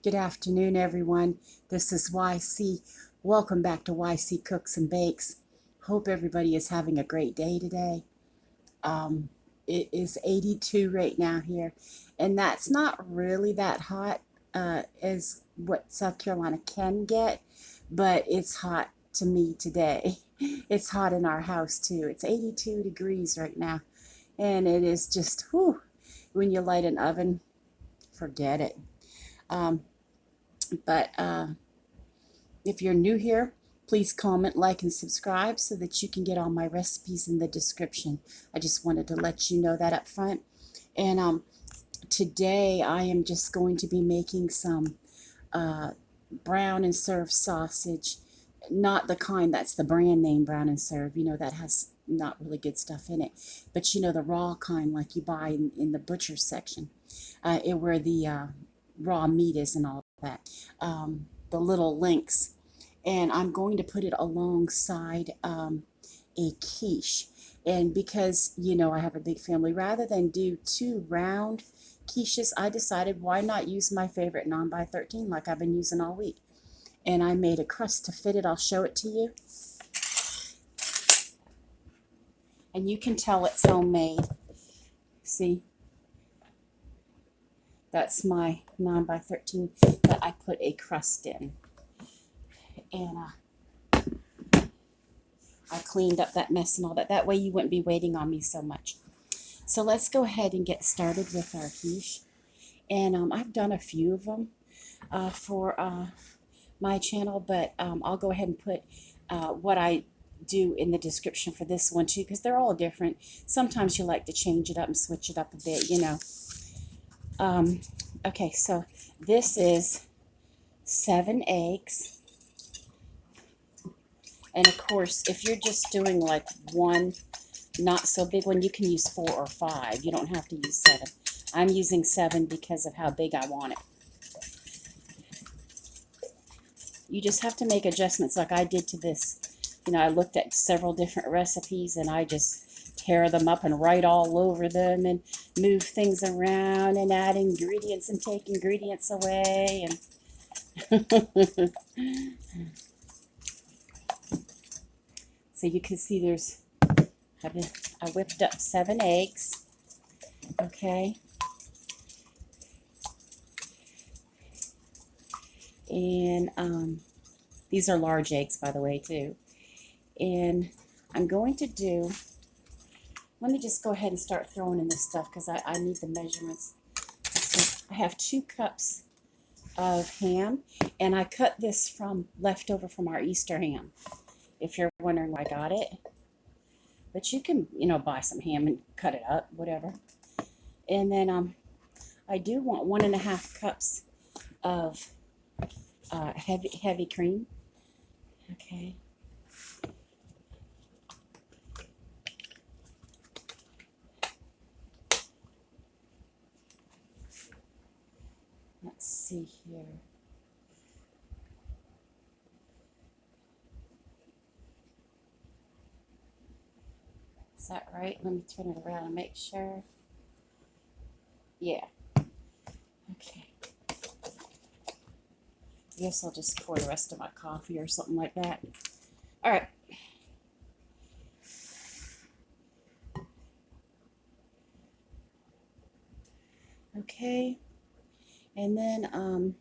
Good afternoon, everyone. This is YC. Welcome back to YC Cooks and Bakes. Hope everybody is having a great day today. Um, it is 82 right now here, and that's not really that hot as what South Carolina can get, but it's hot to me today. It's hot in our house too. It's 82 degrees right now, and it is just, whew, when you light an oven, forget it. Um, but if you're new here, please comment, like, and subscribe so that you can get all my recipes in the description. I just wanted to let you know that up front. And today I am just going to be making some uh, brown and serve sausage. Not the kind that's the brand name brown and serve, that has not really good stuff in it. But the raw kind like you buy in the butcher section, where the raw meat is and all that. The little links, and I'm going to put it alongside a quiche. And because, I have a big family, rather than do two round quiches, I decided why not use my favorite 9x13 like I've been using all week. And I made a crust to fit it. I'll show it to you. And you can tell it's homemade. See? That's my 9x13 that I put a crust in. And I cleaned up that mess and all that. That way you wouldn't be waiting on me so much. So let's go ahead and get started with our quiche. And I've done a few of them for my channel, but I'll go ahead and put what I do in the description for this one too, because they're all different. Sometimes you like to change it up and switch it up a bit. Okay, so this is 7 eggs. And of course, if you're just doing like one not so big one, you can use 4 or 5. You don't have to use 7. I'm using 7 because of how big I want it. You just have to make adjustments like I did to this. I looked at several different recipes and I just tear them up and write all over them and move things around and add ingredients and take ingredients away. And so you can see I whipped up 7 eggs. Okay. And these are large eggs, by the way, too. And I'm going to let me just go ahead and start throwing in this stuff because I need the measurements. So I have 2 cups of ham, and I cut this from leftover from our Easter ham, if you're wondering where I got it. But you can, buy some ham and cut it up, whatever. And then I do want 1.5 cups of heavy cream. Okay. Let's see here. Is that right? Let me turn it around and make sure. Yeah. Okay. I guess I'll just pour the rest of my coffee or something like that. All right. Okay. And then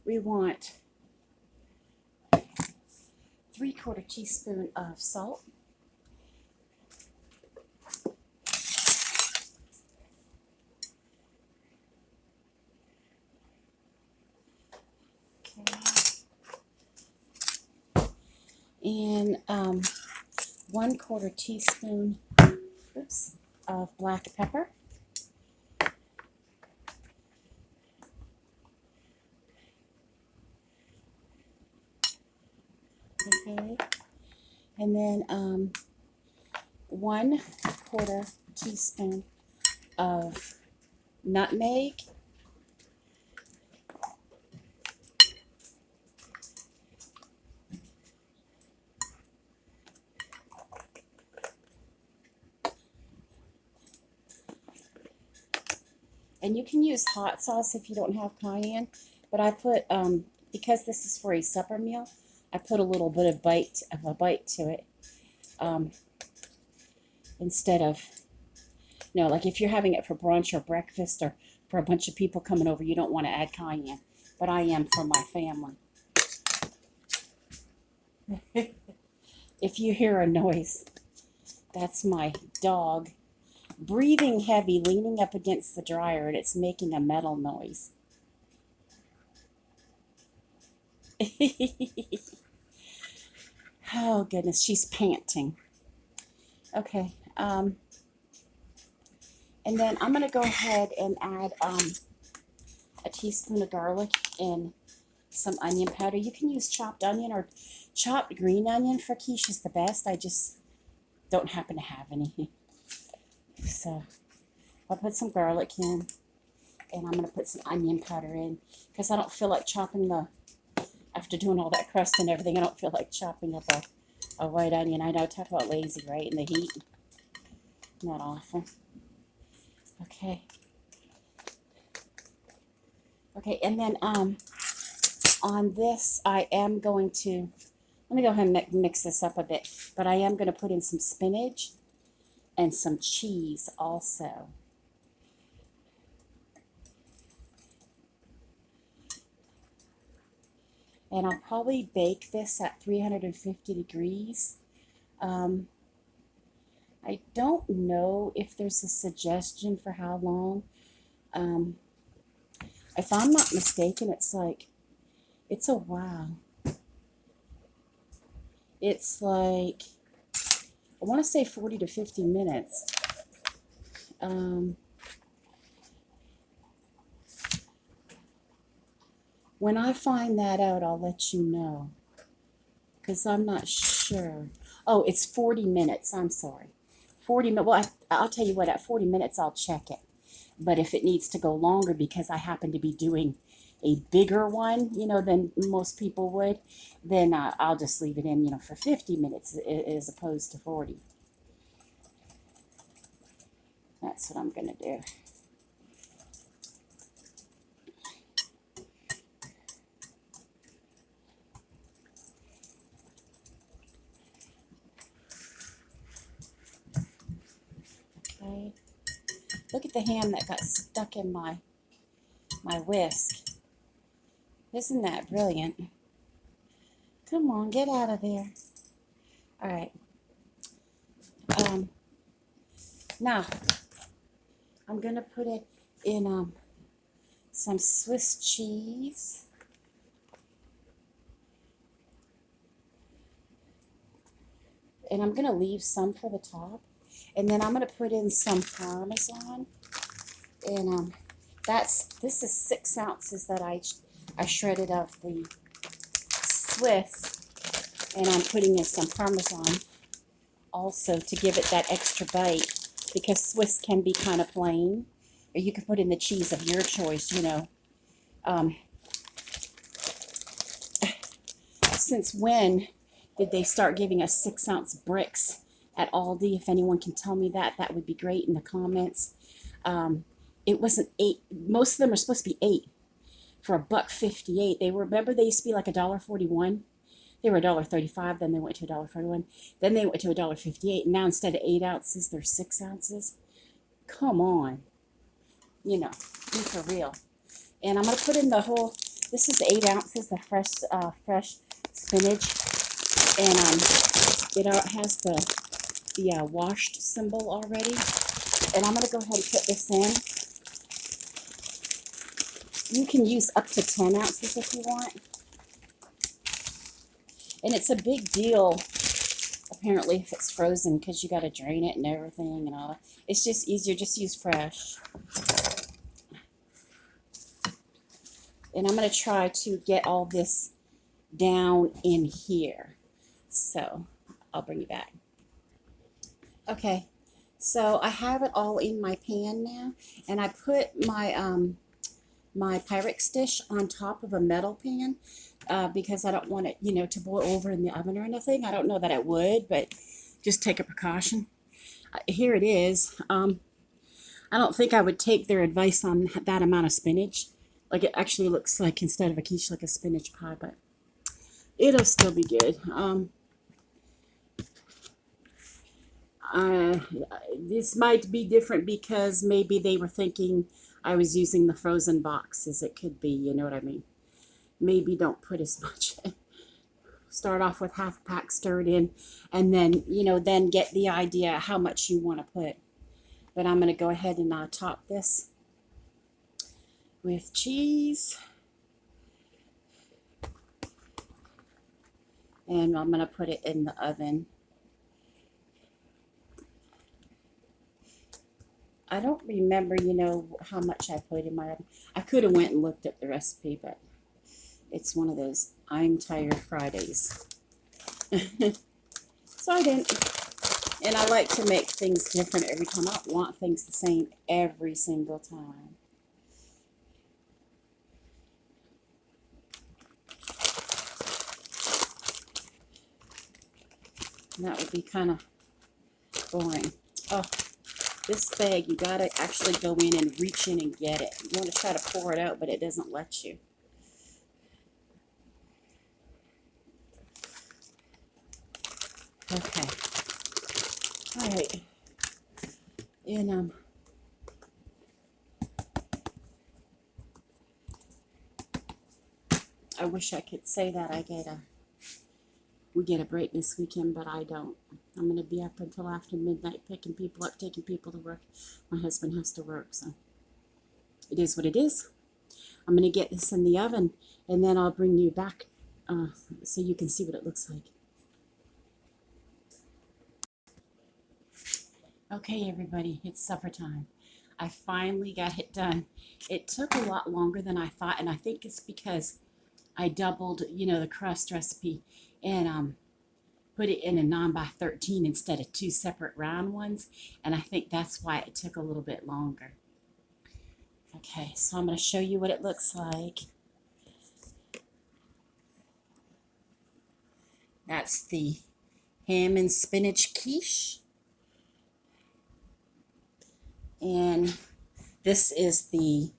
we want 3/4 teaspoon of salt. And 1/4 teaspoon of black pepper. Okay. And then 1/4 teaspoon of nutmeg. And you can use hot sauce if you don't have cayenne. But I put, because this is for a supper meal, I put a little bit of a bite to it. Instead of, like if you're having it for brunch or breakfast or for a bunch of people coming over, you don't want to add cayenne. But I am for my family. If you hear a noise, that's my dog breathing heavy, leaning up against the dryer, and it's making a metal noise. Oh, goodness, she's panting. Okay, and then I'm going to go ahead and add a teaspoon of garlic and some onion powder. You can use chopped onion or chopped green onion for quiche is the best. I just don't happen to have any. So I'll put some garlic in, and I'm going to put some onion powder in because I don't feel like chopping after doing all that crust and everything, I don't feel like chopping up a white onion. I know, talk about lazy, right? In the heat. Not awful. Okay. Okay, and then on this, I am going to, let me go ahead and mix this up a bit, but I am going to put in some spinach and some cheese also. And I'll probably bake this at 350 degrees. I don't know if there's a suggestion for how long. If I'm not mistaken, it's a while. It's like, I want to say 40 to 50 minutes. When I find that out, I'll let you know, because I'm not sure. Oh, it's 40 minutes. I'm sorry. 40 minutes. Well, I'll tell you what, at 40 minutes, I'll check it. But if it needs to go longer because I happen to be doing a bigger one, than most people would, then I'll just leave it in, for 50 minutes as opposed to 40. That's what I'm going to do. Okay. Look at the ham that got stuck in my whisk. Isn't that brilliant? Come on, get out of there. All right. Now, I'm going to put it in some Swiss cheese. And I'm going to leave some for the top. And then I'm going to put in some parmesan. And this is 6 ounces that I shredded of the Swiss. And I'm putting in some parmesan also to give it that extra bite, because Swiss can be kind of plain. Or you can put in the cheese of your choice, Since when did they start giving us 6 ounce bricks at Aldi? If anyone can tell me that would be great in the comments. It wasn't 8. Most of them are supposed to be 8 for $1.58. Remember they used to be like $1.41. They were $1.35. Then they went to $1.41. Then they went to $1.58. And now instead of 8 ounces, they're 6 ounces. Come on, be for real. And I'm gonna put in the whole. This is 8 ounces of fresh spinach, and it has the washed symbol already. And I'm going to go ahead and put this in. You can use up to 10 ounces if you want. And it's a big deal, apparently, if it's frozen, because you got to drain it and everything and all that. It's just easier. Just use fresh. And I'm going to try to get all this down in here. So I'll bring you back. Okay. So I have it all in my pan now, and I put my my Pyrex dish on top of a metal pan because I don't want it, to boil over in the oven or anything. I don't know that it would, but just take a precaution. Here it is. I don't think I would take their advice on that amount of spinach. Like, it actually looks like, instead of a quiche, like a spinach pie, but it'll still be good. This might be different because maybe they were thinking I was using the frozen boxes. It could be, you know what I mean? Maybe don't put as much. Start off with half a pack, stir it in, and then, then get the idea how much you want to put. But I'm going to go ahead and top this with cheese. And I'm going to put it in the oven. I don't remember, how much I put in my oven. I could have went and looked at the recipe, but it's one of those I'm tired Fridays. So I didn't. And I like to make things different every time. I don't want things the same every single time. And that would be kind of boring. Oh, this bag, you got to actually go in and reach in and get it. You want to try to pour it out, but it doesn't let you. Okay. All right. And I wish I could say that we get a break this weekend, but I don't. I'm going to be up until after midnight picking people up, taking people to work. My husband has to work, so it is what it is. I'm going to get this in the oven, and then I'll bring you back so you can see what it looks like. Okay, everybody, it's supper time. I finally got it done. It took a lot longer than I thought, and I think it's because I doubled, the crust recipe and put it in a 9x13 instead of 2 separate round ones, and I think that's why it took a little bit longer. Okay, so I'm going to show you what it looks like. That's the ham and spinach quiche. And this is the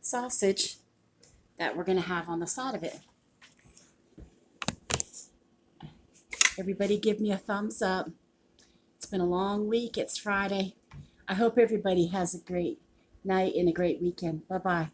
sausage that we're going to have on the side of it. Everybody give me a thumbs up. It's been a long week. It's Friday. I hope everybody has a great night and a great weekend. Bye-bye.